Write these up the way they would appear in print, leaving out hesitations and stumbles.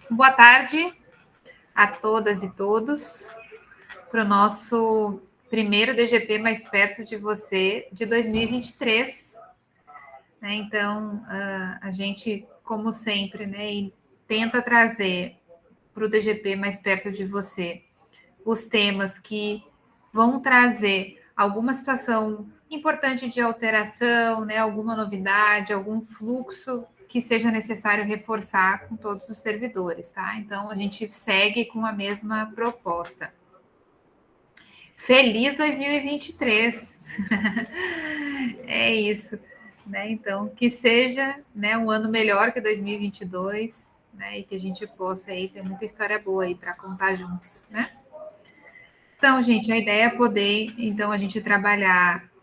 Boa tarde a todas e todos para o nosso primeiro DGP Mais Perto de Você de 2023. Então, a gente, como sempre, tenta trazer para o DGP Mais Perto de Você os temas que vão trazer alguma situação importante de alteração, alguma novidade, algum fluxo que seja necessário reforçar com todos os servidores, tá? Então, a gente segue com a mesma proposta. Feliz 2023! É isso, Então, que seja um ano melhor que 2022, e que a gente possa aí ter muita história boa aí para contar juntos, Então, gente, a ideia é poder, então, a gente trabalhar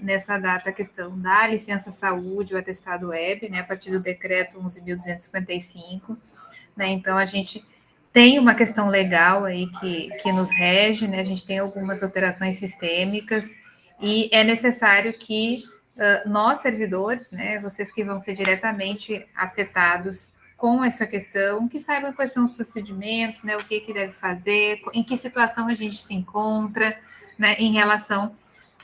nessa data a questão da licença saúde, o atestado web, a partir do decreto 11.255, Então, a gente tem uma questão legal aí que nos rege, A gente tem algumas alterações sistêmicas e é necessário que nós, servidores, vocês que vão ser diretamente afetados com essa questão, que saibam quais são os procedimentos, o que deve fazer, em que situação a gente se encontra, em relação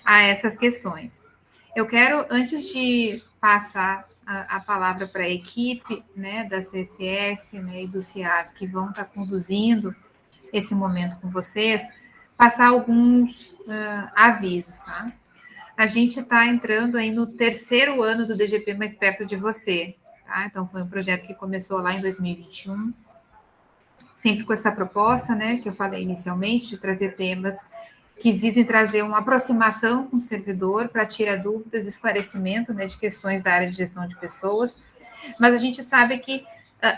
a essas questões. Eu quero, antes de passar a palavra para a equipe, da CSS, e do CIAS, que vão estar conduzindo esse momento com vocês, passar alguns avisos, tá? A gente está entrando aí no terceiro ano do DGP Mais Perto de Você, tá? Então, foi um projeto que começou lá em 2021, sempre com essa proposta, que eu falei inicialmente, de trazer temas que visem trazer uma aproximação com o servidor para tirar dúvidas, esclarecimento, de questões da área de gestão de pessoas, mas a gente sabe que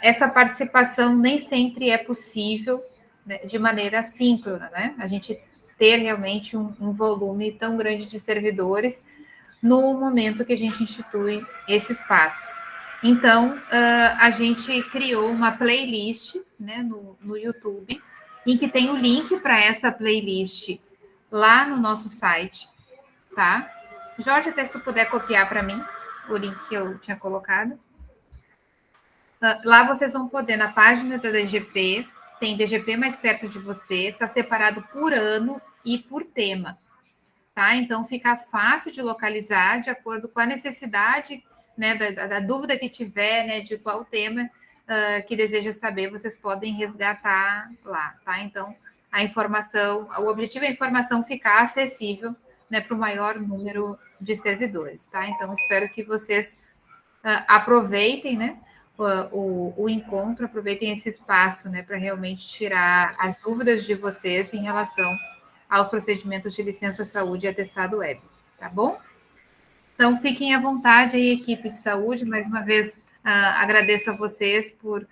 essa participação nem sempre é possível de maneira síncrona, A gente ter realmente um volume tão grande de servidores no momento que a gente institui esse espaço. Então, a gente criou uma playlist no YouTube, em que tem o link para essa playlist lá no nosso site, tá? Jorge, até se tu puder copiar para mim o link que eu tinha colocado. Lá vocês vão poder, na página da DGP, tem DGP Mais Perto de Você, está separado por ano e por tema, tá? Então, fica fácil de localizar, de acordo com a necessidade, da dúvida que tiver, de qual tema que deseja saber, vocês podem resgatar lá, tá? Então, a informação, o objetivo é a informação ficar acessível, para o maior número de servidores, tá? Então, espero que vocês aproveitem, o encontro, aproveitem esse espaço, para realmente tirar as dúvidas de vocês em relação aos procedimentos de licença saúde e atestado web, tá bom? Então, fiquem à vontade aí, equipe de saúde, mais uma vez agradeço a vocês por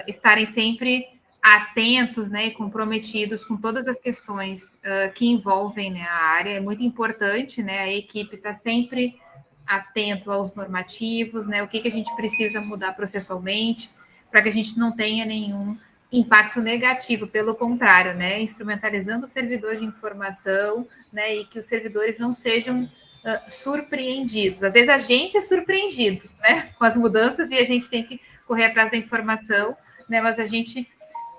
estarem sempre atentos, e comprometidos com todas as questões que envolvem a área, é muito importante, a equipe está sempre atento aos normativos, o que a gente precisa mudar processualmente, para que a gente não tenha nenhum impacto negativo, pelo contrário, instrumentalizando o servidor de informação, e que os servidores não sejam surpreendidos. Às vezes a gente é surpreendido, com as mudanças e a gente tem que correr atrás da informação, mas a gente,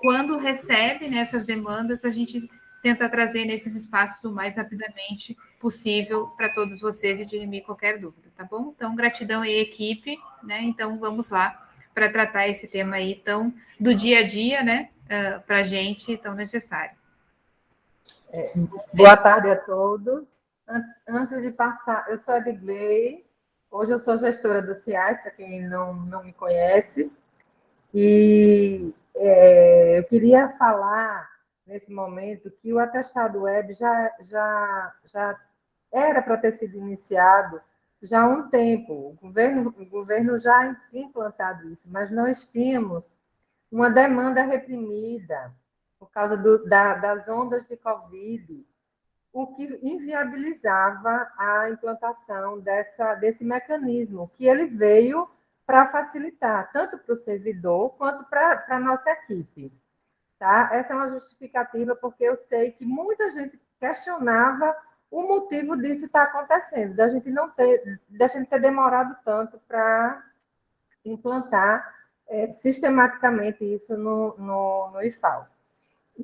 quando recebe essas demandas, a gente tenta trazer nesses espaços o mais rapidamente possível para todos vocês e dirimir qualquer dúvida, tá bom? Então, gratidão aí, equipe, Então, vamos lá para tratar esse tema aí tão do dia a dia, para a gente tão necessário. Boa tarde a todos. Antes de passar, eu sou a Edgley, hoje eu sou gestora do CIAS, para quem não me conhece, e eu queria falar nesse momento que o atestado web já era para ter sido iniciado já há um tempo. O governo já tinha implantado isso, mas nós tínhamos uma demanda reprimida por causa das ondas de Covid, o que inviabilizava a implantação desse mecanismo, que ele veio para facilitar, tanto para o servidor quanto para a nossa equipe. Tá? Essa é uma justificativa, porque eu sei que muita gente questionava o motivo disso estar acontecendo, da gente ter demorado tanto para implantar sistematicamente isso no IFAL.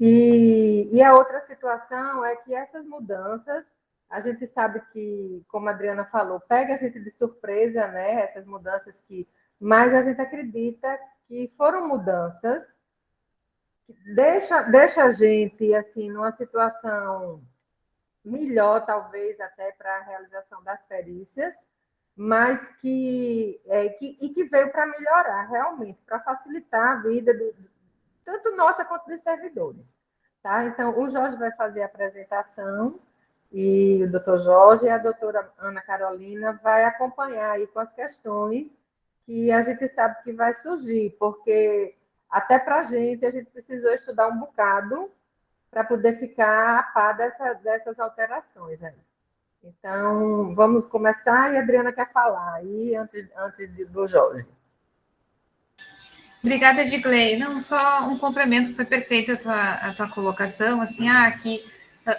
E a outra situação é que essas mudanças, a gente sabe que, como a Adriana falou, pega a gente de surpresa, né? Essas mudanças mas a gente acredita que foram mudanças que deixa a gente assim numa situação melhor, talvez até para a realização das perícias, mas que veio para melhorar realmente, para facilitar a vida tanto nossa quanto dos servidores. Tá? Então, o Jorge vai fazer a apresentação e o doutor Jorge e a doutora Ana Carolina vai acompanhar aí com as questões que a gente sabe que vai surgir, porque até para a gente precisou estudar um bocado para poder ficar a par dessas alterações aí. Então, vamos começar e a Adriana quer falar aí antes do Jorge. Obrigada, Edgley. Não, só um complemento, que foi perfeita a tua colocação, assim, que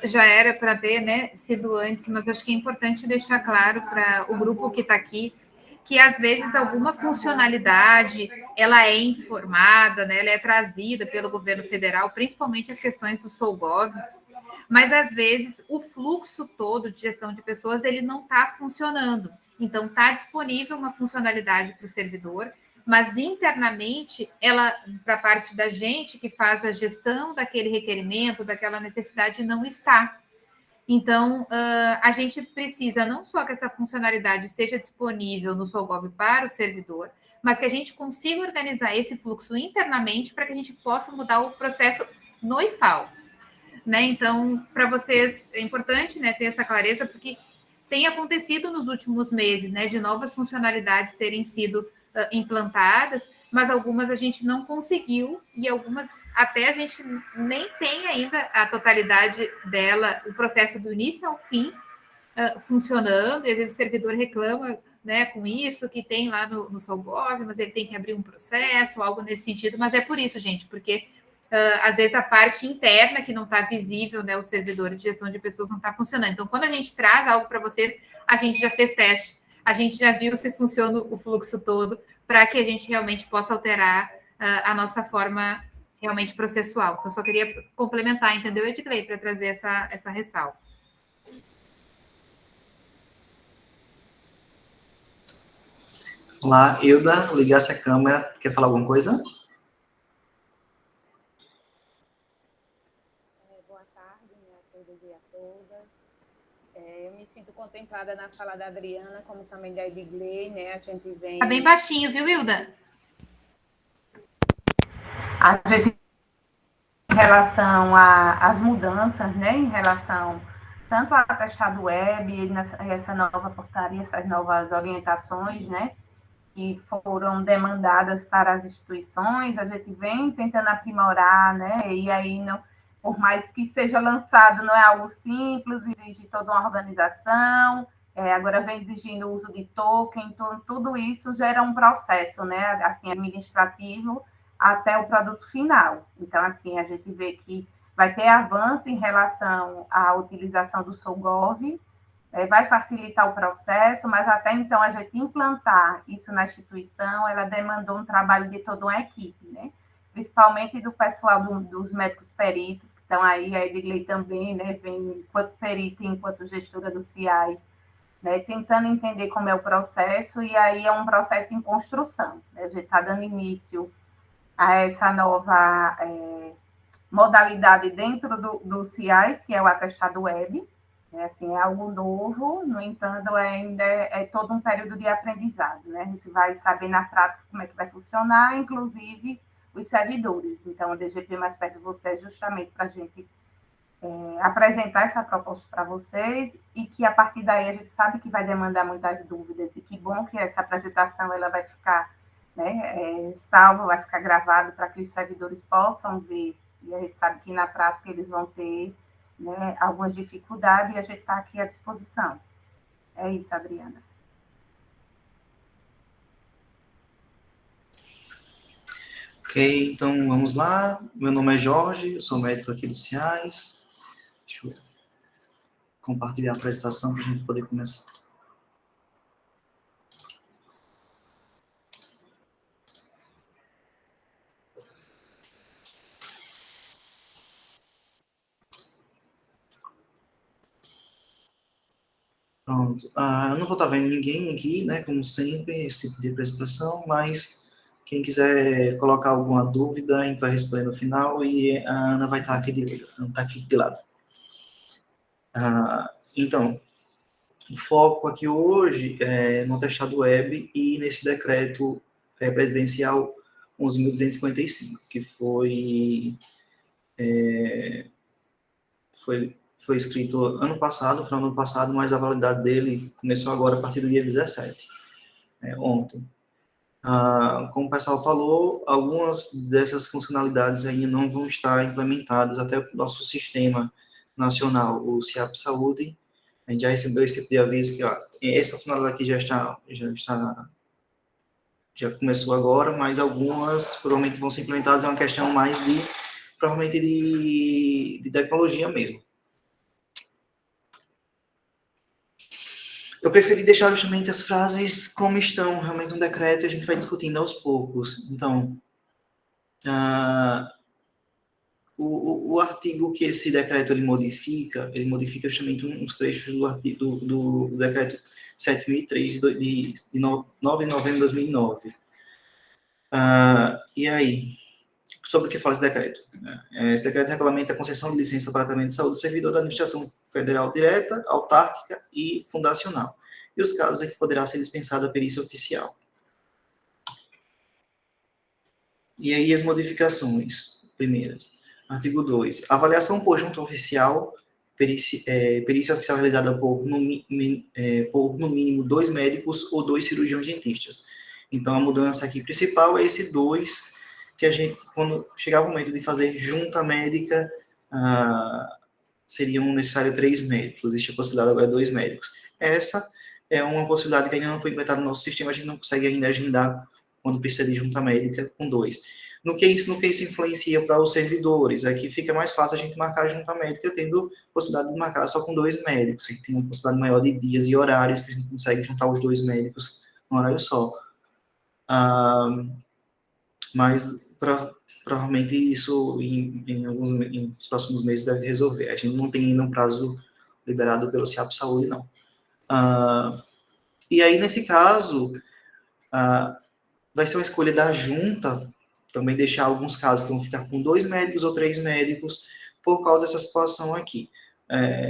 já era para ter, né, sido antes, mas acho que é importante deixar claro para o grupo que está aqui que às vezes alguma funcionalidade ela é informada, né, ela é trazida pelo governo federal, principalmente as questões do SOLGOV, mas às vezes o fluxo todo de gestão de pessoas ele não está funcionando. Então está disponível uma funcionalidade para o servidor, mas internamente ela, para a parte da gente que faz a gestão daquele requerimento, daquela necessidade, não está. Então, a gente precisa não só que essa funcionalidade esteja disponível no SOLGOV para o servidor, mas que a gente consiga organizar esse fluxo internamente para que a gente possa mudar o processo no IFAL. Né? Então, para vocês é importante, né, ter essa clareza, porque tem acontecido nos últimos meses, né, de novas funcionalidades terem sido implantadas, mas algumas a gente não conseguiu e algumas até a gente nem tem ainda a totalidade dela, o processo do início ao fim funcionando, e às vezes o servidor reclama, né, com isso, que tem lá no SOLGOV, mas ele tem que abrir um processo, algo nesse sentido, mas é por isso, gente, porque às vezes a parte interna que não está visível, né, o servidor de gestão de pessoas não está funcionando. Então, quando a gente traz algo para vocês, a gente já fez teste, a gente já viu se funciona o fluxo todo, para que a gente realmente possa alterar a nossa forma realmente processual. Então, só queria complementar, entendeu, Edgley, para trazer essa ressalva. Olá, Hilda, ligasse a câmera, quer falar alguma coisa? Boa tarde, né, a todos e a todas. Eu me sinto contemplada na fala da Adriana, como também da Edgley, né? A gente vem... Tá bem baixinho, viu, Hilda? A gente, em relação às mudanças, né? Em relação tanto ao atestado web, essa nova portaria, essas novas orientações, né? Que foram demandadas para as instituições, a gente vem tentando aprimorar, né? E aí, não, por mais que seja lançado, não é algo simples, exige toda uma organização, agora vem exigindo o uso de token, então tudo isso gera um processo, né? Assim, administrativo até o produto final. Então, assim, a gente vê que vai ter avanço em relação à utilização do SOLGOV, vai facilitar o processo, mas até então a gente implantar isso na instituição, ela demandou um trabalho de toda uma equipe, né? Principalmente do pessoal dos médicos peritos, que estão aí, a Edgley também, né? Vem enquanto perita e enquanto gestora do CIAS, né? Tentando entender como é o processo, e aí é um processo em construção, né? A gente está dando início a essa nova modalidade dentro do CIAS, que é o atestado web. Assim, é algo novo, no entanto, ainda é todo um período de aprendizado, né? A gente vai saber na prática como é que vai funcionar, inclusive os servidores. Então, o DGP Mais Perto de Você é justamente para a gente apresentar essa proposta para vocês e que, a partir daí, a gente sabe que vai demandar muitas dúvidas e que bom que essa apresentação ela vai ficar, né, salva, vai ficar gravado para que os servidores possam ver, e a gente sabe que na prática eles vão ter, né, algumas dificuldades, e a gente está aqui à disposição. É isso, Adriana. Ok, então vamos lá. Meu nome é Jorge, eu sou médico aqui do CIAS. Deixa eu compartilhar a apresentação para a gente poder começar. Pronto. Eu não vou estar vendo ninguém aqui, né, como sempre, esse tipo de apresentação, mas quem quiser colocar alguma dúvida, a gente vai responder no final e a Ana vai estar aqui de lado. Então, o foco aqui hoje é no atestado web e nesse decreto presidencial 11.255, que foi escrito ano passado, final do ano passado, mas a validade dele começou agora a partir do dia 17, ontem. Como o pessoal falou, algumas dessas funcionalidades ainda não vão estar implementadas até o nosso sistema nacional, o CIAP Saúde. A gente já recebeu esse tipo de aviso que essa funcionalidade aqui já começou agora, mas algumas provavelmente vão ser implementadas, é uma questão mais provavelmente de tecnologia mesmo. Eu preferi deixar justamente as frases como estão, realmente um decreto, e a gente vai discutindo aos poucos. Então, o artigo que esse decreto ele modifica justamente uns trechos do decreto 7.003, de 9 de novembro de 2009. E aí, sobre o que fala esse decreto? Esse decreto regulamenta a concessão de licença para tratamento de saúde do servidor da administração federal direta, autárquica e fundacional, e os casos em que poderá ser dispensada a perícia oficial. E aí as modificações primeiras. Artigo 2. Avaliação por junta oficial, perícia oficial realizada por no mínimo 2 médicos ou 2 cirurgiões dentistas. Então, a mudança aqui principal é esse 2, que a gente, quando chegar o momento de fazer junta médica, seriam necessários 3 médicos. Existe a possibilidade agora de 2 médicos. Essa é uma possibilidade que ainda não foi implementada no nosso sistema, a gente não consegue ainda agendar quando precisa de junta médica com 2. No que isso influencia para os servidores? Aqui fica mais fácil a gente marcar a junta médica, tendo possibilidade de marcar só com 2 médicos. A gente tem uma possibilidade maior de dias e horários, que a gente consegue juntar os 2 médicos num horário só. Mas provavelmente isso em os próximos meses deve resolver. A gente não tem ainda um prazo liberado pelo CIAP Saúde, não. E aí, nesse caso, vai ser uma escolha da junta também deixar alguns casos que vão ficar com 2 médicos ou 3 médicos por causa dessa situação aqui.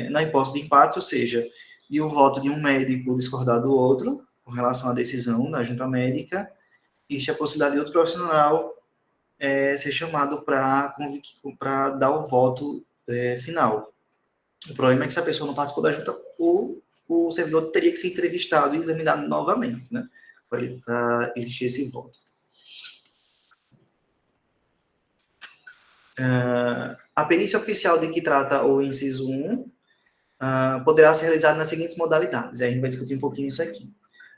Na hipótese de empate, ou seja, de um voto de um médico discordar do outro com relação à decisão da junta médica, existe a possibilidade de outro profissional ser chamado para dar o voto final. O problema é que se a pessoa não participou da junta, o servidor teria que ser entrevistado e examinado novamente, né, para existir esse voto. A perícia oficial de que trata o inciso 1 poderá ser realizada nas seguintes modalidades. Aí a gente vai discutir um pouquinho isso aqui.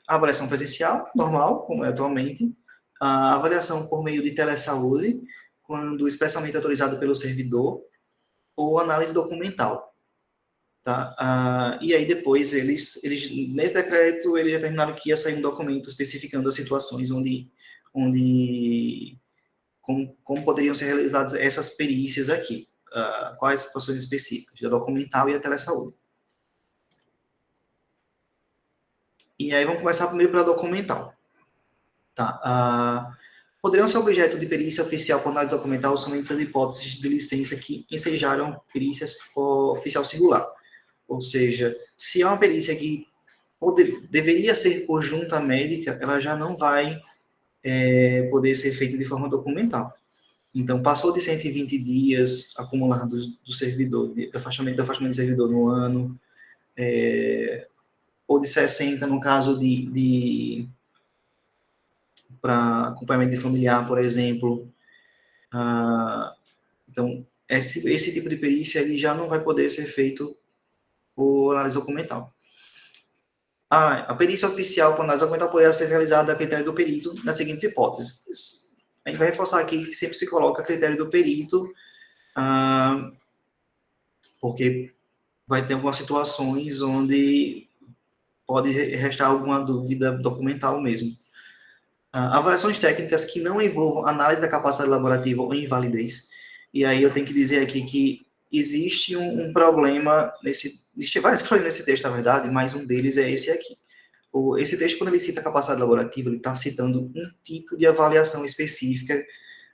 A avaliação presencial, normal, como é atualmente. A avaliação por meio de telesaúde, quando expressamente autorizado pelo servidor, ou análise documental. Tá? E aí depois, eles nesse decreto, eles determinaram que ia sair um documento especificando as situações como poderiam ser realizadas essas perícias aqui, quais situações específicas, a documental e a telesaúde. E aí vamos começar primeiro pela documental. Tá? Poderiam ser objeto de perícia oficial por análise documental somente as hipóteses de licença que ensejaram perícias oficial singular. Ou seja, se é uma perícia que deveria ser por junta médica, ela já não vai poder ser feita de forma documental. Então, passou de 120 dias acumulados do servidor, do afastamento do servidor no ano, ou de 60 no caso para acompanhamento de familiar, por exemplo. Então, esse tipo de perícia ele já não vai poder ser feito por análise documental. A perícia oficial por análise documental poderá ser realizada a critério do perito nas seguintes hipóteses. A gente vai reforçar aqui que sempre se coloca a critério do perito, porque vai ter algumas situações onde pode restar alguma dúvida documental mesmo. Avaliações técnicas que não envolvam análise da capacidade laborativa ou invalidez. E aí eu tenho que dizer aqui que existe um problema existem vários problemas nesse texto, na verdade, mas um deles é esse aqui. Esse texto, quando ele cita capacidade laborativa, ele está citando um tipo de avaliação específica,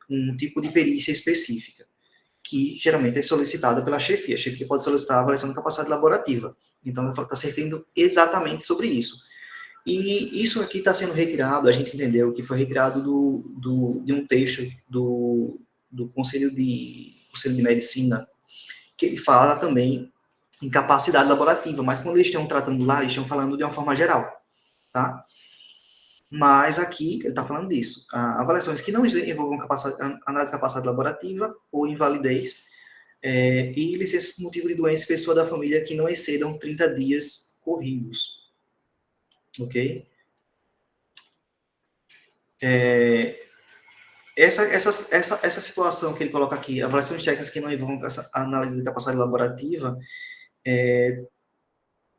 um tipo de perícia específica, que geralmente é solicitada pela chefia. A chefia pode solicitar a avaliação de capacidade laborativa. Então, está se referindo exatamente sobre isso. E isso aqui está sendo retirado, a gente entendeu que foi retirado de um texto do Conselho de Medicina, que ele fala também em capacidade laborativa, mas quando eles estão tratando lá, eles estão falando de uma forma geral, tá? Mas aqui, ele está falando disso. Avaliações que não envolvam análise de capacidade laborativa ou invalidez, e licença por motivo de doença e pessoa da família que não excedam 30 dias corridos. Ok? Essa situação que ele coloca aqui, avaliações técnicas que não envolvam análise de capacidade laborativa,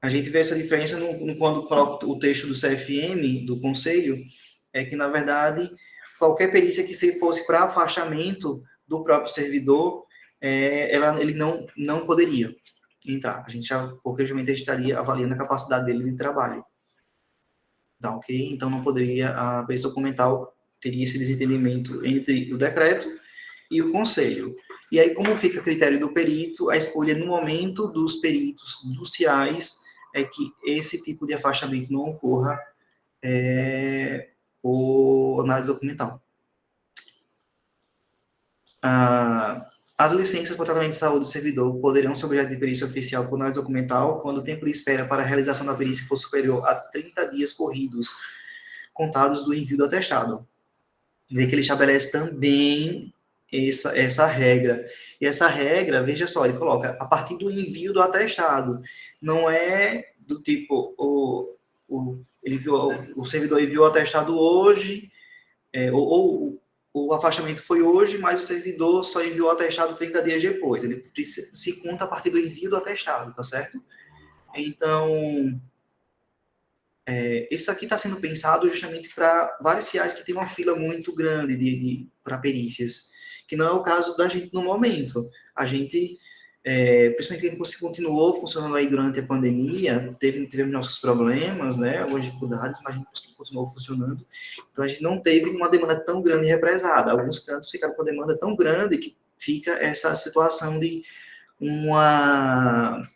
a gente vê essa diferença quando coloca o texto do CFM, do Conselho, que, na verdade, qualquer perícia que fosse para afastamento do próprio servidor, ele não poderia entrar. Porque realmente a gente estaria avaliando a capacidade dele de trabalho. Tá, ok? Então, não poderia, a perícia documental teria esse desentendimento entre o decreto e o Conselho. E aí, como fica a critério do perito, a escolha no momento dos peritos dos CIAs é que esse tipo de afastamento não ocorra por análise documental. As licenças para tratamento de saúde do servidor poderão ser objeto de perícia oficial por análise documental quando o tempo de espera para a realização da perícia for superior a 30 dias corridos, contados do envio do atestado. Vê que ele estabelece também essa regra. E essa regra, veja só, ele coloca a partir do envio do atestado. Não é do tipo, o servidor enviou o atestado hoje, o afastamento foi hoje, mas o servidor só enviou o atestado 30 dias depois. Ele se conta a partir do envio do atestado, tá certo? Então, isso aqui está sendo pensado justamente para vários CIAs que tem uma fila muito grande para perícias, que não é o caso da gente no momento. A gente, principalmente a gente continuou funcionando aí durante a pandemia, tivemos nossos problemas, né, algumas dificuldades, mas a gente continuou funcionando. Então, a gente não teve uma demanda tão grande e represada. Alguns cantos ficaram com demanda tão grande que fica essa situação de uma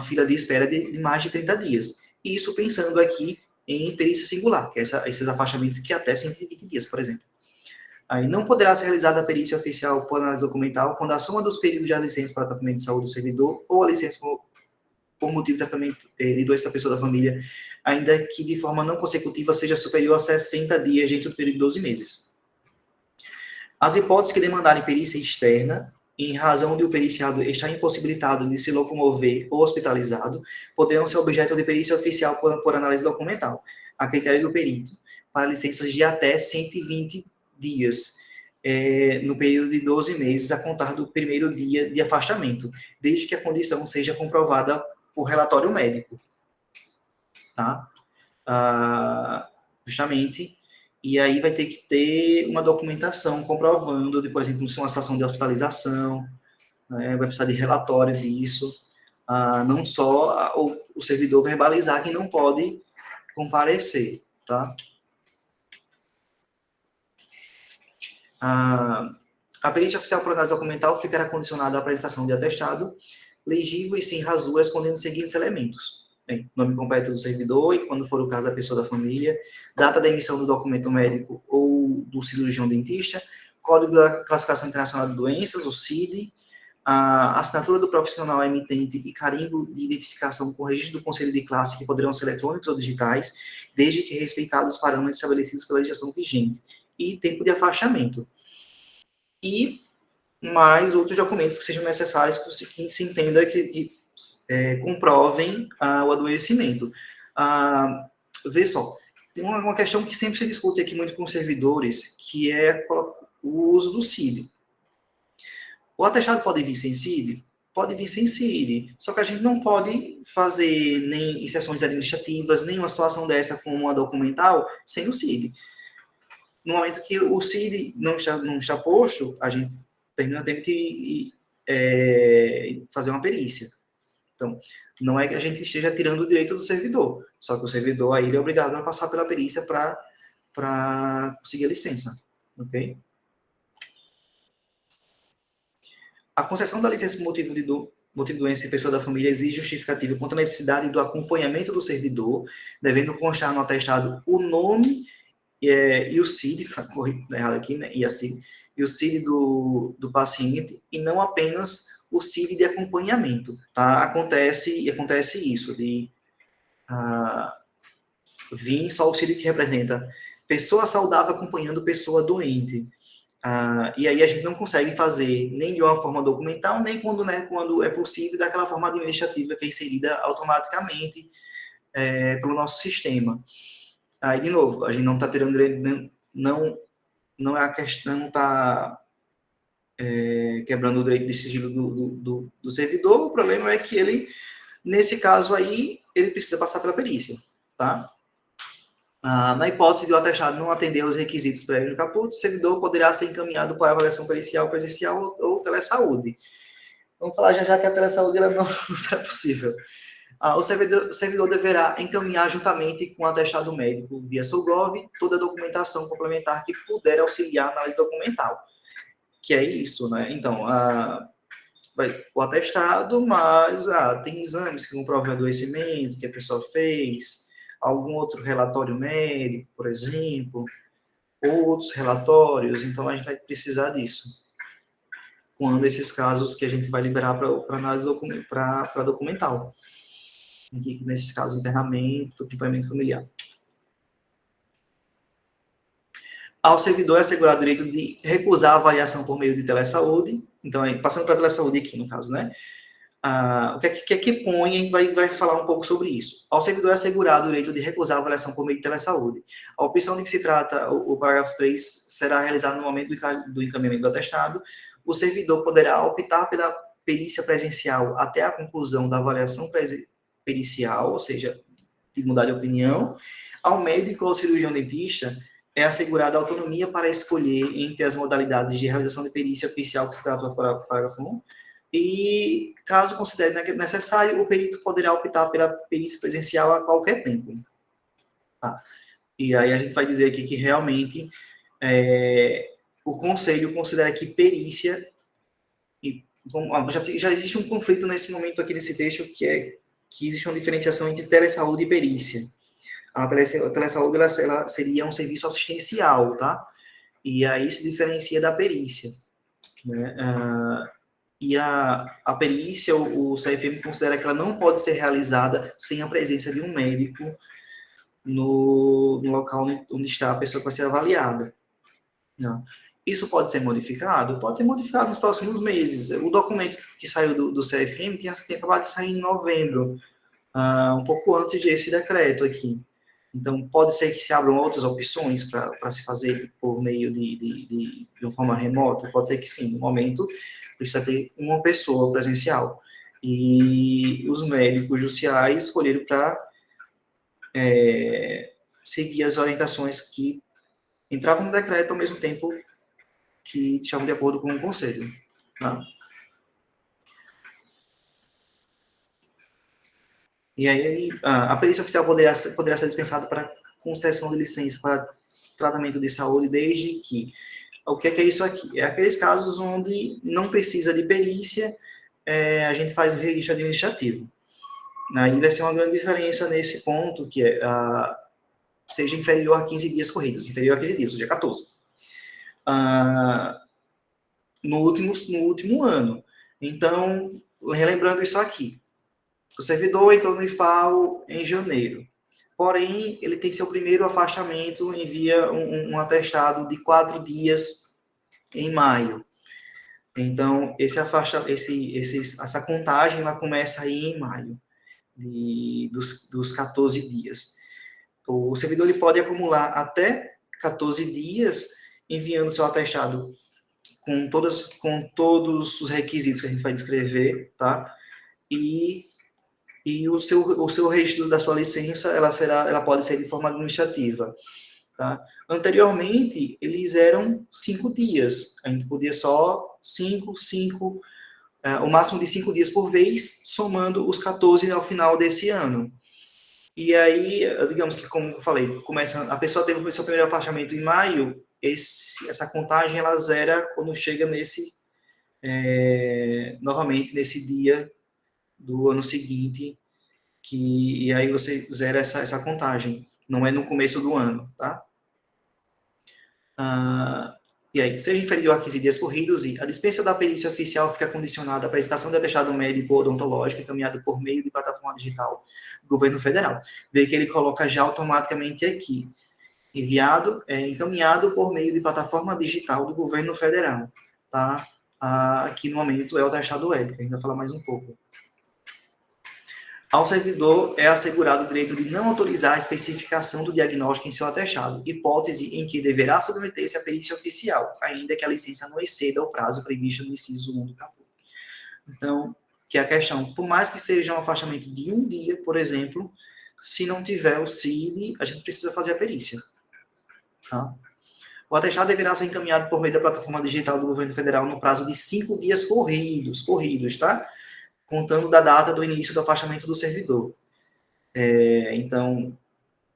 fila de espera de mais de 30 dias. Isso pensando aqui em perícia singular, que é esses afastamentos que até 120 dias, por exemplo. Aí não poderá ser realizada a perícia oficial por análise documental quando a soma dos períodos de licença para tratamento de saúde do servidor ou a licença por motivo de tratamento de doença da pessoa da família, ainda que de forma não consecutiva seja superior a 60 dias dentro do período de 12 meses. As hipóteses que demandarem perícia externa, em razão de o periciado estar impossibilitado de se locomover ou hospitalizado, poderão ser objeto de perícia oficial por análise documental, a critério do perito, para licenças de até 120 dias, no período de 12 meses, a contar do primeiro dia de afastamento, desde que a condição seja comprovada por relatório médico. Tá? Justamente, e aí vai ter que ter uma documentação comprovando, por exemplo, se é uma situação de hospitalização, né, vai precisar de relatório disso, não só o servidor verbalizar que não pode comparecer, tá? A perícia oficial por análise documental ficará condicionada à apresentação de atestado legível e sem rasuras, contendo os seguintes elementos: nome completo do servidor e, quando for o caso, da pessoa da família, data da emissão do documento médico ou do cirurgião dentista, código da classificação internacional de doenças, o CID, a assinatura do profissional emitente e carimbo de identificação com registro do conselho de classe, que poderão ser eletrônicos ou digitais, desde que respeitados os parâmetros estabelecidos pela legislação vigente, e tempo de afastamento. E mais outros documentos que sejam necessários que se entenda que comprovem o adoecimento. Vê só, tem uma questão que sempre se discute aqui muito com os servidores, que é o uso do CID. O atestado pode vir sem CID? Pode vir sem CID, só que a gente não pode fazer nem inserções administrativas, nem uma situação dessa como uma documental, sem o CID. No momento que o CID não está posto, a gente termina tendo que fazer uma perícia. Então, não é que a gente esteja tirando o direito do servidor, só que o servidor aí ele é obrigado a passar pela perícia para conseguir a licença, ok? A concessão da licença por motivo de doença em pessoa da família exige justificativa quanto à necessidade do acompanhamento do servidor, devendo constar no atestado o nome e o CID, está errado aqui, né? E o CID do paciente, e não apenas o CID de acompanhamento, tá? Acontece isso, de vir só o CID que representa pessoa saudável acompanhando pessoa doente. E aí a gente não consegue fazer nem de uma forma documental, nem quando é possível, daquela forma administrativa que é inserida automaticamente pelo nosso sistema. Aí, de novo, a gente não está tirando direito, não é a questão, não está quebrando o direito de sigilo do servidor, o problema é que ele, nesse caso aí, ele precisa passar pela perícia, tá? Na hipótese de o atestado não atender aos requisitos prévios do caput, o servidor poderá ser encaminhado para avaliação pericial, presencial ou telesaúde. Vamos falar já que a telesaúde ela não será possível. O servidor deverá encaminhar juntamente com o atestado médico via Solgov toda a documentação complementar que puder auxiliar a análise documental. Que é isso, né? Então, o atestado, mas tem exames que comprovam o adoecimento que a pessoa fez, algum outro relatório médico, por exemplo, ou outros relatórios, então a gente vai precisar disso. Quando esses casos que a gente vai liberar para análise para documental. Aqui, nesses casos, internamento, acompanhamento familiar. Ao servidor é assegurado o direito de recusar a avaliação por meio de telesaúde. Então, passando para a telesaúde aqui, no caso, né? O que é que põe, a gente vai falar um pouco sobre isso. Ao servidor é assegurado o direito de recusar a avaliação por meio de telesaúde. A opção de que se trata, o parágrafo 3, será realizado no momento do encaminhamento do atestado. O servidor poderá optar pela perícia presencial até a conclusão da avaliação pericial, ou seja, de mudar de opinião. Ao médico ou cirurgião dentista é assegurada a autonomia para escolher entre as modalidades de realização de perícia oficial que se trata do parágrafo 1, e, caso considere necessário, o perito poderá optar pela perícia presencial a qualquer tempo. E aí a gente vai dizer aqui que realmente o conselho considera que perícia, já existe um conflito nesse momento aqui nesse texto, que existe uma diferenciação entre telesaúde e perícia. A telesaúde ela seria um serviço assistencial, tá? E aí se diferencia da perícia, né? E a perícia, o CFM considera que ela não pode ser realizada sem a presença de um médico no local onde está a pessoa que vai ser avaliada. Não. Isso pode ser modificado? Pode ser modificado nos próximos meses. O documento que saiu do CFM tinha acabado de sair em novembro, um pouco antes desse decreto aqui. Então, pode ser que se abram outras opções para se fazer por meio de uma forma remota? Pode ser que sim. No momento, precisa ter uma pessoa presencial. E os médicos judiciais escolheram para seguir as orientações que entravam no decreto ao mesmo tempo que estavam de acordo com o conselho. Tá? E aí, a perícia oficial poderá ser dispensada para concessão de licença para tratamento de saúde, desde que... O que é isso aqui? É aqueles casos onde não precisa de perícia, a gente faz o registro administrativo. Aí vai ser uma grande diferença nesse ponto, que seja inferior a 15 dias corridos, inferior a 15 dias, hoje é 14. No último ano. Então, relembrando isso aqui, o servidor entrou no IFAO em janeiro, porém, ele tem seu primeiro afastamento, envia um atestado de 4 dias em maio. Então, essa contagem ela começa aí em maio, dos 14 dias. O servidor ele pode acumular até 14 dias enviando seu atestado com todos os requisitos que a gente vai descrever, tá? E o seu registro da sua licença, ela pode ser de forma administrativa, tá? Anteriormente, eles eram 5 dias. A gente podia só 5, o máximo de 5 dias por vez, somando os 14 ao final desse ano. E aí, digamos que, como eu falei, a pessoa teve o seu primeiro afastamento em maio, essa contagem ela zera quando chega novamente nesse dia do ano seguinte, e aí você zera essa contagem, não é no começo do ano, tá? E aí, seja inferior a 15 dias corridos, e a dispensa da perícia oficial fica condicionada à apresentação de atestado médico ou odontológico encaminhado por meio de plataforma digital do governo federal. Vê que ele coloca já automaticamente aqui, encaminhado por meio de plataforma digital do governo federal, tá? Aqui no momento é o atestado web, que a gente vai falar mais um pouco. Ao servidor é assegurado o direito de não autorizar a especificação do diagnóstico em seu atestado, hipótese em que deverá submeter-se à perícia oficial, ainda que a licença não exceda o prazo previsto no inciso 1 do caput. Então, que é a questão, por mais que seja um afastamento de um dia, por exemplo, se não tiver o CID, a gente precisa fazer a perícia. Tá? O atestado deverá ser encaminhado por meio da plataforma digital do governo federal no prazo de 5 dias corridos, tá? Contando da data do início do afastamento do servidor. Então,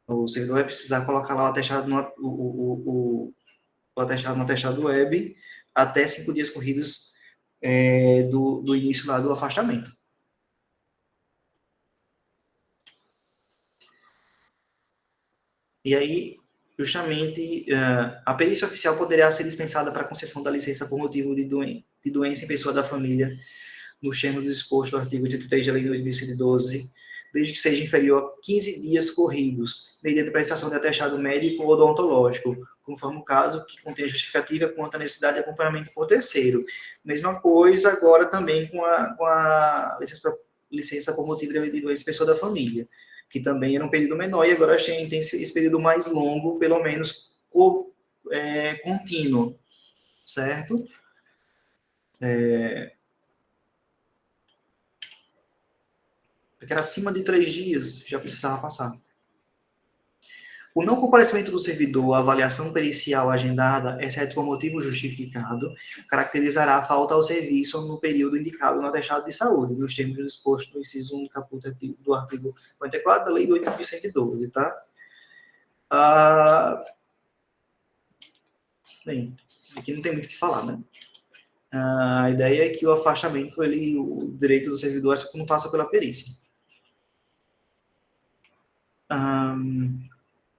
o servidor vai precisar colocar lá o atestado no atestado web até 5 dias corridos do início lá do afastamento. E aí, justamente, a perícia oficial poderá ser dispensada para concessão da licença por motivo de doença em pessoa da família, nos termos dispostos no artigo 83 da Lei 8.112, desde que seja inferior a 15 dias corridos, mediante prestação de atestado médico ou odontológico, conforme o caso que contém justificativa quanto à necessidade de acompanhamento por terceiro. Mesma coisa agora também com a licença por motivo de doença em pessoa da família, que também era um período menor, e agora a gente tem esse período mais longo, pelo menos contínuo, certo? Porque era acima de 3 dias, já precisava passar. O não comparecimento do servidor à avaliação pericial agendada, exceto por motivo justificado, caracterizará a falta ao serviço no período indicado no atestado de saúde, nos termos dispostos no inciso 1 do caput do artigo 44 da Lei 8.112, tá? Bem, aqui não tem muito o que falar, né? A ideia é que o afastamento, o direito do servidor é só quando passa pela perícia.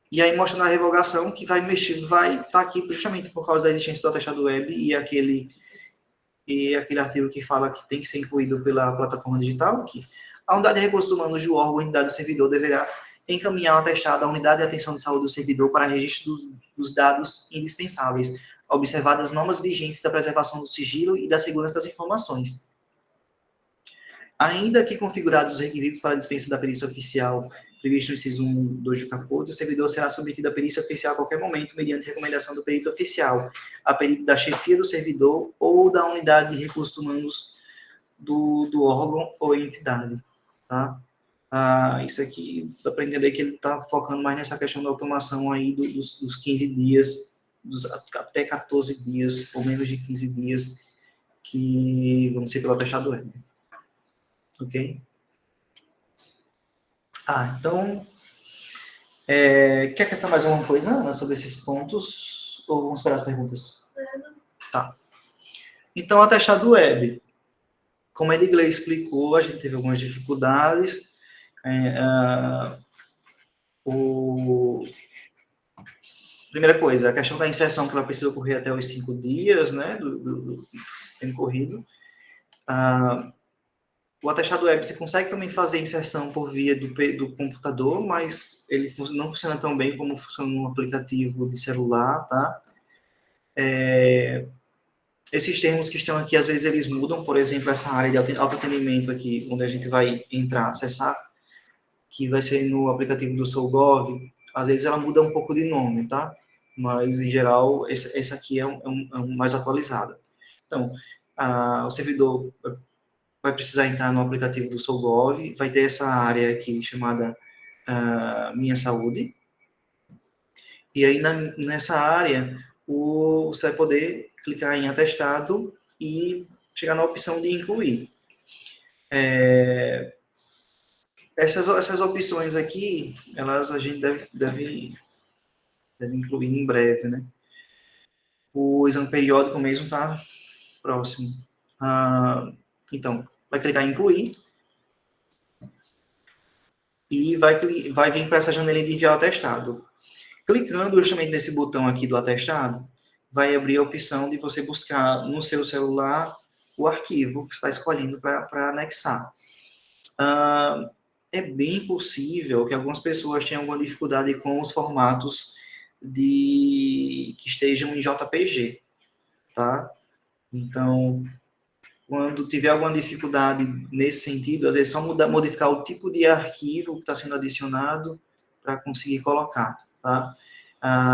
E aí mostra na revogação que vai estar aqui justamente por causa da existência do atestado web e aquele artigo que fala que tem que ser incluído pela plataforma digital, que a unidade de recursos humanos do órgão ou unidade do servidor deverá encaminhar o atestado à unidade de atenção de saúde do servidor para registro dos dados indispensáveis, observadas as normas vigentes da preservação do sigilo e da segurança das informações. Ainda que configurados os requisitos para a dispensa da perícia oficial previsto no inciso 1, 2 do caput, o servidor será submetido à perícia oficial a qualquer momento, mediante recomendação do perito oficial, a perito da chefia do servidor ou da unidade de recursos humanos do órgão ou entidade. Tá? Isso aqui dá para entender que ele está focando mais nessa questão da automação aí dos 15 dias, até 14 dias, ou menos de 15 dias, que vão ser pelo atestado web. Ok? Então, quer acrescentar mais alguma coisa, Ana, sobre esses pontos? Ou vamos esperar as perguntas? Tá. Então, atestado web. Como a Edgley explicou, a gente teve algumas dificuldades. Primeira coisa, a questão da inserção, que ela precisa ocorrer até os 5 dias, né, do tempo corrido. O atestado web, você consegue também fazer inserção por via do computador, mas ele não funciona tão bem como funciona no aplicativo de celular, tá? Esses termos que estão aqui, às vezes eles mudam, por exemplo, essa área de autoatendimento aqui, onde a gente vai entrar, acessar, que vai ser no aplicativo do SouGov, às vezes ela muda um pouco de nome, tá? Mas, em geral, essa aqui é um mais atualizada. Então, o servidor vai precisar entrar no aplicativo do SouGov, vai ter essa área aqui chamada Minha Saúde, e aí nessa área você vai poder clicar em atestado e chegar na opção de incluir. Essas opções aqui, a gente deve incluir em breve, né? O exame periódico mesmo está próximo. Então, vai clicar em incluir e vai vir para essa janelinha de enviar o atestado. Clicando justamente nesse botão aqui do atestado, vai abrir a opção de você buscar no seu celular o arquivo que você está escolhendo para anexar. É bem possível que algumas pessoas tenham alguma dificuldade com os formatos que estejam em JPG, tá? Então, quando tiver alguma dificuldade nesse sentido, às vezes é só modificar o tipo de arquivo que está sendo adicionado para conseguir colocar, tá?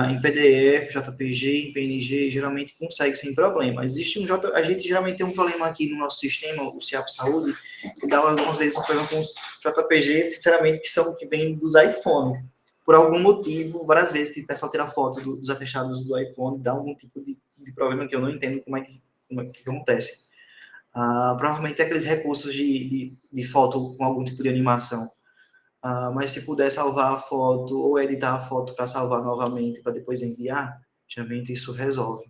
Em PDF, JPG, em PNG, geralmente consegue sem problema. A gente geralmente tem um problema aqui no nosso sistema, o CIAP Saúde, que dá algumas vezes um problema com os JPG, sinceramente, que vêm dos iPhones. Por algum motivo, várias vezes que o pessoal tira foto dos atestados do iPhone, dá algum tipo de problema que eu não entendo como é que acontece. Provavelmente é aqueles recursos de foto com algum tipo de animação. Mas se puder salvar a foto ou editar a foto para salvar novamente, para depois enviar, geralmente isso resolve.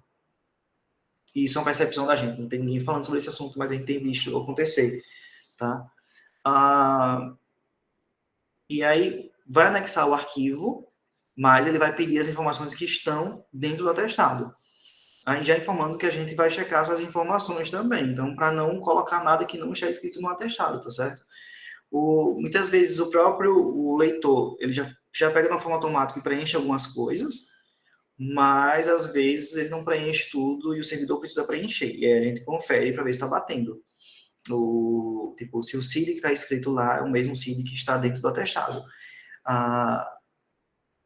E isso é uma percepção da gente, não tem ninguém falando sobre esse assunto, mas a gente tem visto acontecer, tá? E aí, vai anexar o arquivo, mas ele vai pedir as informações que estão dentro do atestado. Aí já informando que a gente vai checar essas informações também, então, para não colocar nada que não esteja escrito no atestado, tá certo? Muitas vezes o leitor, ele já pega de uma forma automática e preenche algumas coisas, mas às vezes ele não preenche tudo e o servidor precisa preencher. E aí a gente confere para ver se está batendo. Se o CID que está escrito lá é o mesmo CID que está dentro do atestado.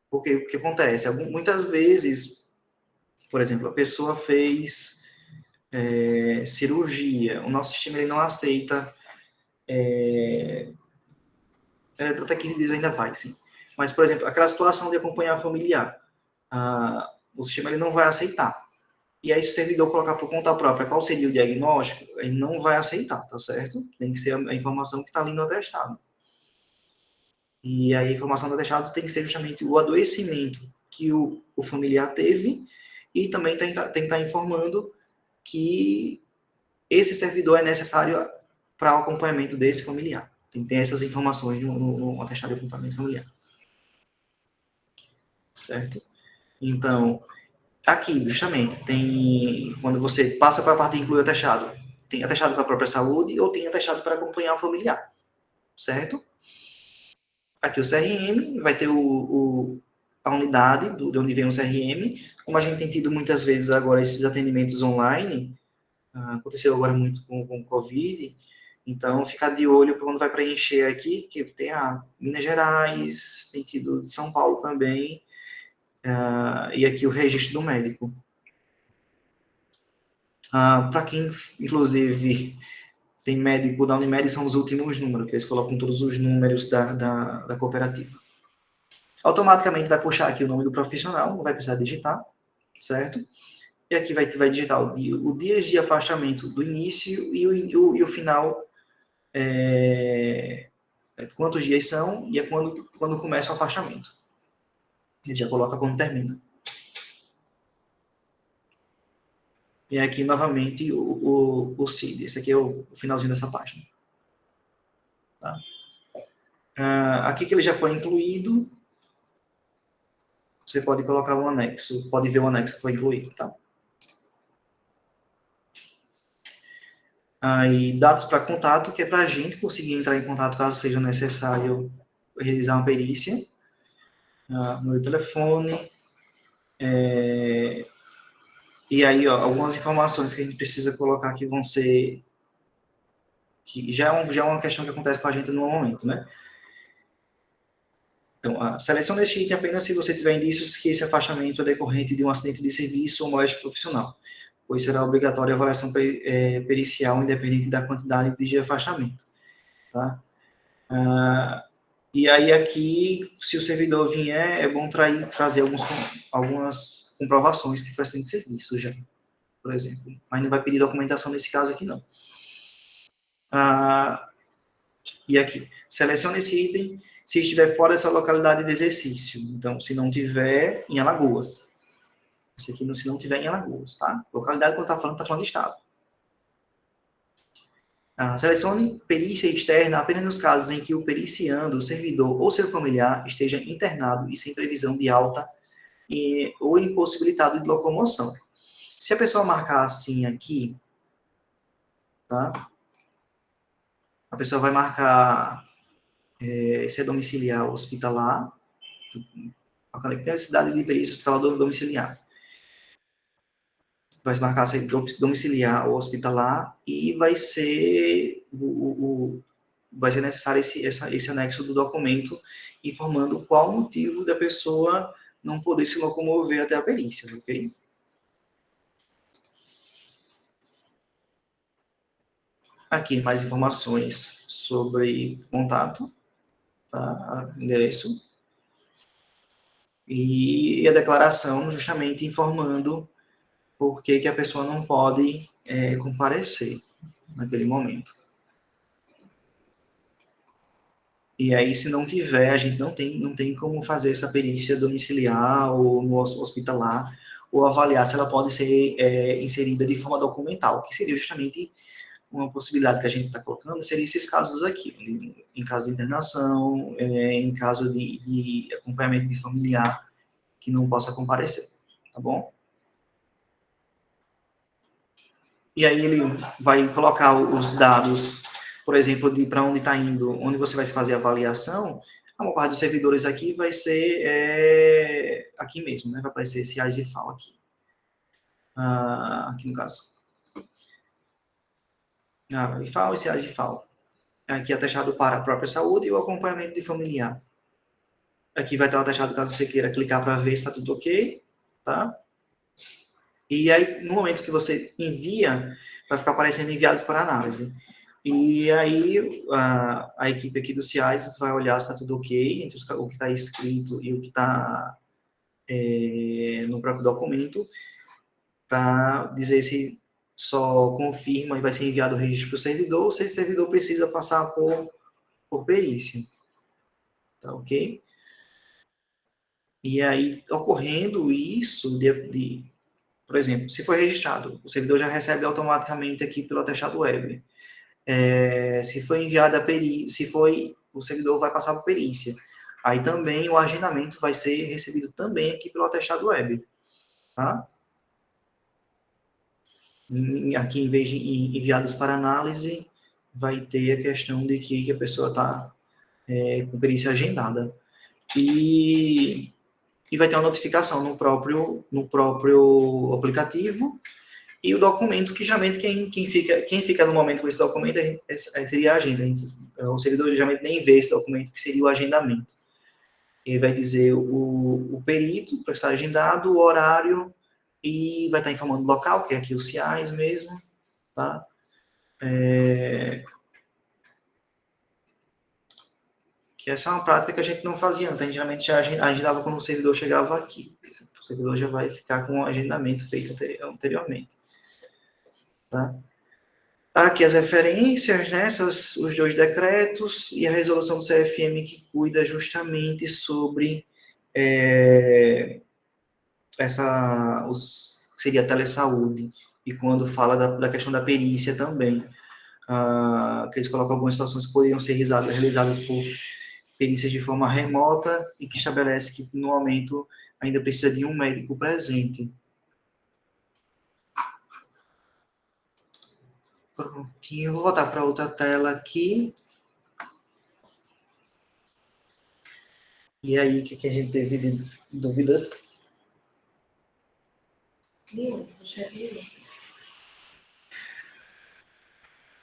Porque o que acontece? Muitas vezes, por exemplo, a pessoa fez cirurgia, o nosso sistema ele não aceita até 15 dias ainda vai, sim. Mas, por exemplo, aquela situação de acompanhar familiar, o sistema ele não vai aceitar. E aí, se o servidor colocar por conta própria qual seria o diagnóstico, ele não vai aceitar, tá certo? Tem que ser a informação que está ali no atestado. E aí, a informação do atestado tem que ser justamente o adoecimento que o familiar teve e também tem que estar informando que esse servidor é necessário para o acompanhamento desse familiar. Tem que ter essas informações no atestado de acompanhamento familiar. Certo? Então, aqui, justamente, quando você passa para a parte de incluir atestado, tem atestado para a própria saúde ou tem atestado para acompanhar o familiar. Certo? Aqui o CRM, vai ter a unidade de onde vem o CRM. Como a gente tem tido muitas vezes agora esses atendimentos online, aconteceu agora muito com o Covid, então ficar de olho quando vai preencher aqui, que tem Minas Gerais, tem tido de São Paulo também, e aqui o registro do médico. Para quem, inclusive, tem médico da Unimed, são os últimos números, que eles colocam todos os números da cooperativa. Automaticamente vai puxar aqui o nome do profissional, não vai precisar digitar, certo? E aqui vai digitar o dia de afastamento do início e o final, quantos dias são e quando começa o afastamento. Ele já coloca quando termina. E aqui, novamente, o CID. Esse aqui é o finalzinho dessa página. Tá? Aqui que ele já foi incluído, você pode colocar um anexo, pode ver o anexo que foi incluído, tá? Aí, dados para contato, que é para a gente conseguir entrar em contato caso seja necessário realizar uma perícia. Número de telefone. E aí, algumas informações que a gente precisa colocar que vão ser... que já é uma questão que acontece com a gente no momento, né? Então, a seleção deste item apenas se você tiver indícios que esse afastamento é decorrente de um acidente de serviço ou moléstia profissional, pois será obrigatória a avaliação pericial independente da quantidade de dia de afastamento. Tá? E aí aqui, se o servidor vier, é bom trazer algumas comprovações que foi acidente de serviço já. por exemplo. Mas não vai pedir documentação nesse caso aqui, não. E aqui, selecione esse item se estiver fora dessa localidade de exercício. Então, se não tiver em Alagoas. Esse aqui, se não tiver em Alagoas, tá? Localidade, quando está falando de estado. Selecione perícia externa apenas nos casos em que o periciando, o servidor ou seu familiar esteja internado e sem previsão de alta ou impossibilitado de locomoção. Se a pessoa marcar assim aqui, tá? A pessoa vai marcar se é domiciliar ou hospitalar, a necessidade de perícia hospitalar domiciliar. Vai marcar se é domiciliar ou hospitalar e vai ser necessário esse anexo do documento informando qual o motivo da pessoa não poder se locomover até a perícia, ok? Aqui, mais informações sobre contato, tá? Endereço. E a declaração justamente informando por que a pessoa não pode comparecer naquele momento. E aí, se não tiver, a gente não tem como fazer essa perícia domiciliar ou no hospitalar, ou avaliar se ela pode ser inserida de forma documental, que seria justamente uma possibilidade que a gente está colocando, seria esses casos aqui, em caso de internação, em caso de acompanhamento de familiar que não possa comparecer, tá bom? E aí ele vai colocar os dados, por exemplo, de para onde está indo, onde você vai fazer a avaliação. A maior parte dos servidores aqui vai ser aqui mesmo, né? Vai aparecer esse AIS e FAO aqui. Aqui no caso. IFAO, esse AIS e FAO. Aqui é atestado para a própria saúde e o acompanhamento de familiar. Aqui vai estar o atestado caso você queira clicar para ver se está tudo ok, tá? E aí, no momento que você envia, vai ficar aparecendo enviados para análise. E aí, a equipe aqui do CIAS vai olhar se está tudo ok, entre o que está escrito e o que está no próprio documento, para dizer se só confirma e vai ser enviado o registro para o servidor, ou se esse servidor precisa passar por perícia. Tá ok? E aí, ocorrendo isso, por exemplo, se foi registrado, o servidor já recebe automaticamente aqui pelo atestado web. Se foi enviada a perícia, o servidor vai passar por perícia. Aí também o agendamento vai ser recebido também aqui pelo atestado web. Tá? Aqui, em vez de enviados para análise, vai ter a questão de que a pessoa está com perícia agendada. E vai ter uma notificação no próprio aplicativo, e o documento, que geralmente quem fica no momento com esse documento seria a agenda. O servidor geralmente nem vê esse documento, que seria o agendamento. Ele vai dizer o perito, para estar agendado, o horário, e vai estar informando o local, que é aqui o CIAS mesmo, tá? Que essa é uma prática que a gente não fazia antes. A gente geralmente já agendava quando o servidor chegava aqui. O servidor já vai ficar com o agendamento feito anteriormente. Tá? Aqui as referências, né? Os 2 decretos e a resolução do CFM, que cuida justamente sobre seria a telesaúde, e quando fala da questão da perícia também, que eles colocam algumas situações que poderiam ser realizadas por perícias de forma remota, e que estabelece que, no momento, ainda precisa de um médico presente. Prontinho, vou voltar para outra tela aqui. E aí, o que a gente teve de dúvidas?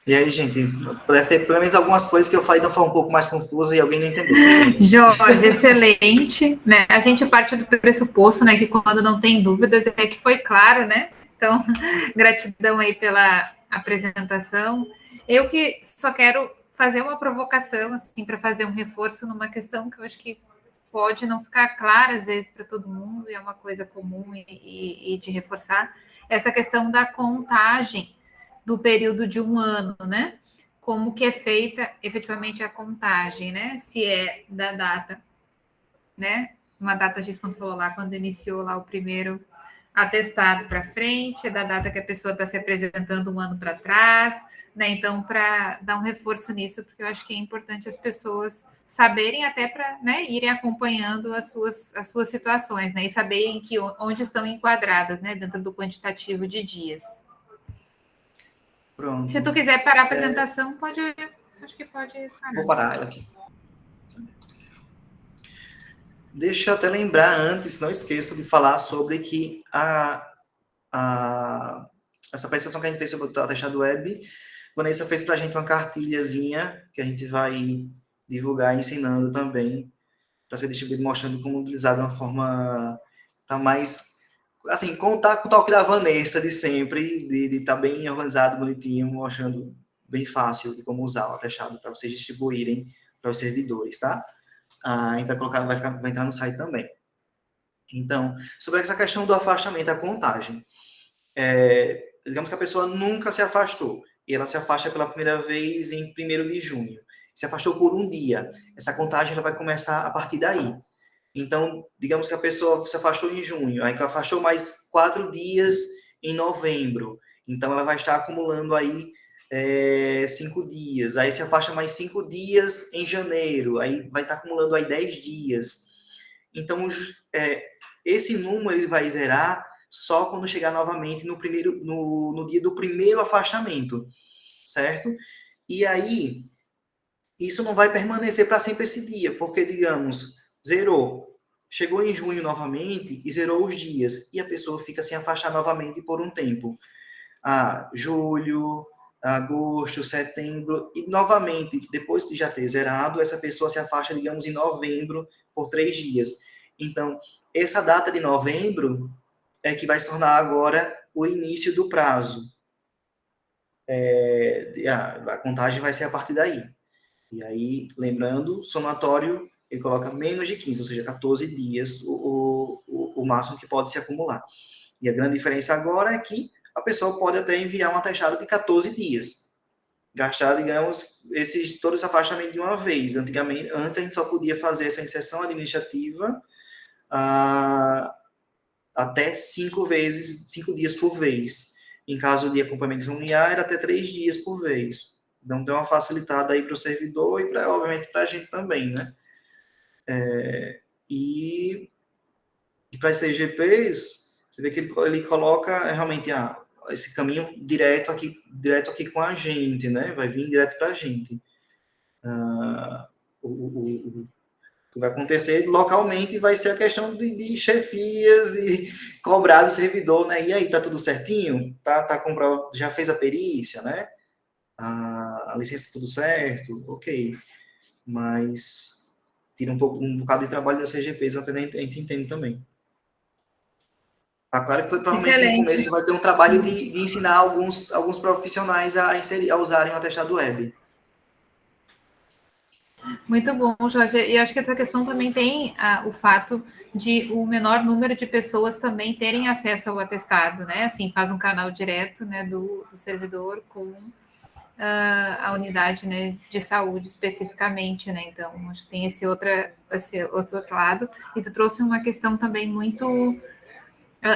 E aí, gente, deve ter pelo menos algumas coisas que eu falei não foi um pouco mais confusa e alguém não entendeu. Jorge, excelente, né? A gente parte do pressuposto, né, que quando não tem dúvidas é que foi claro, né? Então, gratidão aí pela apresentação. Eu que só quero fazer uma provocação, assim, para fazer um reforço numa questão que eu acho que pode não ficar clara, às vezes, para todo mundo, e é uma coisa comum e de reforçar, essa questão da contagem do período de um ano, né? Como que é feita efetivamente a contagem, né? Se é da data, né? Uma data X, quando falou lá, quando iniciou lá o primeiro atestado para frente, é da data que a pessoa está se apresentando um ano para trás, né? Então, para dar um reforço nisso, porque eu acho que é importante as pessoas saberem até para, né, irem acompanhando as suas situações, né? E saberem onde estão enquadradas, né? Dentro do quantitativo de dias. Pronto. Se tu quiser parar a apresentação, pode. Acho que pode parar. Vou parar ela aqui. Deixa eu até lembrar antes, não esqueça de falar sobre que essa apresentação que a gente fez sobre o atestado web, Vanessa fez para a gente uma cartilhazinha que a gente vai divulgar ensinando também, para ser distribuído, mostrando como utilizar de uma forma tá mais, assim, contar com o toque da Vanessa de sempre, de estar bem organizado, bonitinho, mostrando bem fácil de como usar o atestado para vocês distribuírem para os servidores, tá? A gente vai colocar, vai entrar no site também. Então, sobre essa questão do afastamento, a contagem. Digamos que a pessoa nunca se afastou, e ela se afasta pela primeira vez em 1º de junho. Se afastou por um dia. Essa contagem ela vai começar a partir daí. Então, digamos que a pessoa se afastou em junho, aí que afastou mais 4 dias em novembro. Então, ela vai estar acumulando aí 5 dias. Aí se afasta mais 5 dias em janeiro. Aí vai estar acumulando aí 10 dias. Então, esse número ele vai zerar só quando chegar novamente no dia do primeiro afastamento, certo? E aí, isso não vai permanecer para sempre esse dia, porque, digamos, zerou, chegou em junho novamente e zerou os dias, e a pessoa fica sem afastar novamente por um tempo. Julho, agosto, setembro, e novamente, depois de já ter zerado, essa pessoa se afasta, digamos, em novembro, por 3 dias. Então, essa data de novembro é que vai se tornar agora o início do prazo. A contagem vai ser a partir daí. E aí, lembrando, somatório, ele coloca menos de 15, ou seja, 14 dias, o máximo que pode se acumular. E a grande diferença agora é que a pessoa pode até enviar um atestado de 14 dias. Gastar, digamos, todos os afastamentos de uma vez. Antes a gente só podia fazer essa inserção administrativa até 5 dias por vez. Em caso de acompanhamento familiar, era até 3 dias por vez. Então, deu uma facilitada aí para o servidor e, obviamente, para a gente também, né? E para as CGPs, você vê que ele coloca realmente esse caminho direto aqui com a gente, né? Vai vir direto para a gente. O que vai acontecer localmente vai ser a questão de chefias, de cobrar do servidor, né? E aí, tá tudo certinho? Tá comprado, já fez a perícia, né? A licença tudo certo? Ok. Mas tira um bocado de trabalho das CGPs, a gente entende também. Claro que provavelmente no começo vai ter um trabalho de ensinar alguns profissionais a usarem o atestado web. Muito bom, Jorge. E acho que essa questão também tem o fato de o menor número de pessoas também terem acesso ao atestado, né? Assim, faz um canal direto, né, do servidor com a unidade, né, de saúde especificamente, né? Então, acho que tem esse outro lado. E tu trouxe uma questão também muito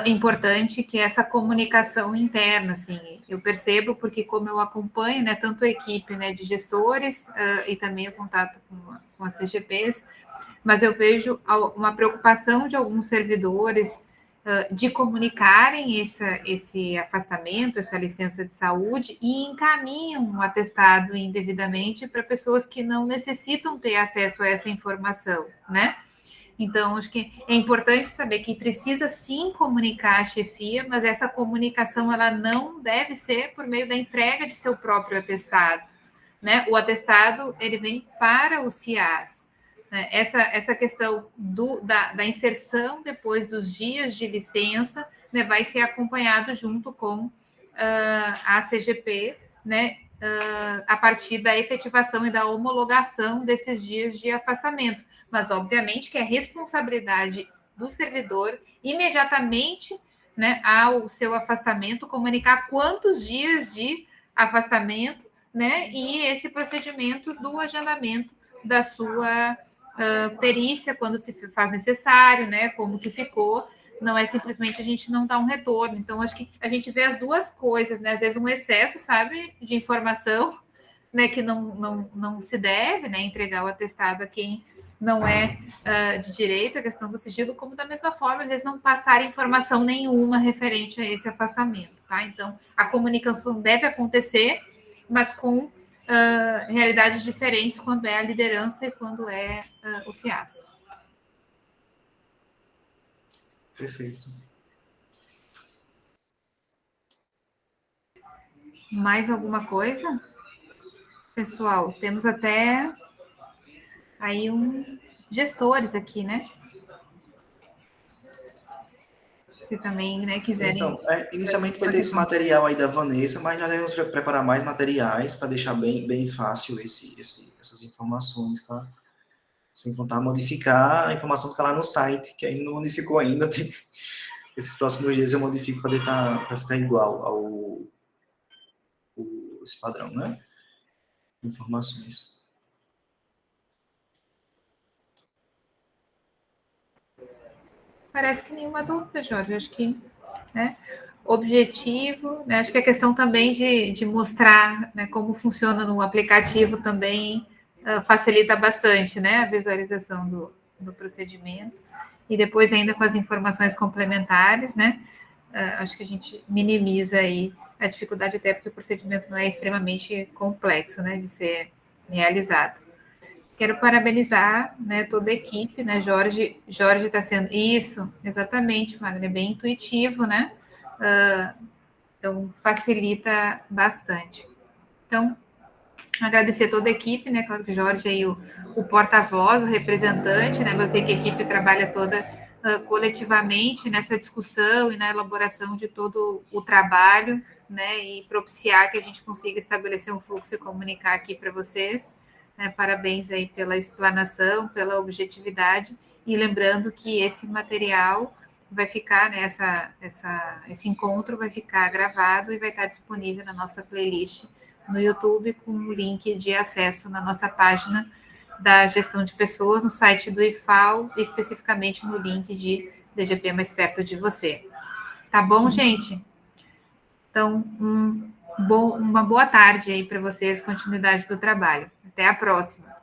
importante, que é essa comunicação interna, assim, eu percebo, porque como eu acompanho, né, tanto a equipe, né, de gestores e também o contato com as CGPs, mas eu vejo uma preocupação de alguns servidores de comunicarem esse afastamento, essa licença de saúde, e encaminham um atestado indevidamente para pessoas que não necessitam ter acesso a essa informação, né? Então, acho que é importante saber que precisa sim comunicar a chefia, mas essa comunicação ela não deve ser por meio da entrega de seu próprio atestado, né? O atestado ele vem para o CIAS, né? Essa questão da inserção depois dos dias de licença, né, vai ser acompanhado junto com a CGP, né? A partir da efetivação e da homologação desses dias de afastamento. Mas, obviamente, que é responsabilidade do servidor imediatamente né, ao seu afastamento, comunicar quantos dias de afastamento, né, e esse procedimento do agendamento da sua perícia, quando se faz necessário, né, como que ficou, não é simplesmente a gente não dar um retorno. Então, acho que a gente vê as duas coisas, né, às vezes um excesso, sabe, de informação, né, que não se deve, né, entregar o atestado a quem não é de direito, a questão do sigilo, como da mesma forma, às vezes não passar informação nenhuma referente a esse afastamento, tá? Então, a comunicação deve acontecer, mas com realidades diferentes quando é a liderança e quando é o CIAS. Perfeito. Mais alguma coisa? Pessoal, temos até aí gestores aqui, né? Se também, né, quiserem. Então, inicialmente vai ter esse material aí da Vanessa, mas nós devemos preparar mais materiais para deixar bem fácil essas informações, tá? Sem contar modificar a informação que está lá no site, que ainda não modificou ainda. Esses próximos dias eu modifico para ficar igual esse padrão, né? Informações. Parece que nenhuma dúvida, Jorge. Acho que, né, objetivo, né, acho que a questão também de mostrar, né, como funciona no aplicativo também facilita bastante, né, a visualização do procedimento. E depois ainda com as informações complementares, né, acho que a gente minimiza aí a dificuldade, até porque o procedimento não é extremamente complexo, né, de ser realizado. Quero parabenizar, né, toda a equipe, né, Jorge está sendo isso, exatamente, Magna, é bem intuitivo, né, então facilita bastante. Então, agradecer toda a equipe, né, claro que o Jorge aí o porta-voz, o representante, né, eu sei que a equipe trabalha toda coletivamente nessa discussão e na elaboração de todo o trabalho, né, e propiciar que a gente consiga estabelecer um fluxo e comunicar aqui para vocês. Né, parabéns aí pela explanação, pela objetividade, e lembrando que esse material vai ficar, né, esse encontro vai ficar gravado e vai estar disponível na nossa playlist no YouTube com o link de acesso na nossa página da gestão de pessoas, no site do IFAO, especificamente no link de DGP mais perto de você. Tá bom, gente? Então, uma boa tarde aí para vocês, continuidade do trabalho. Até a próxima.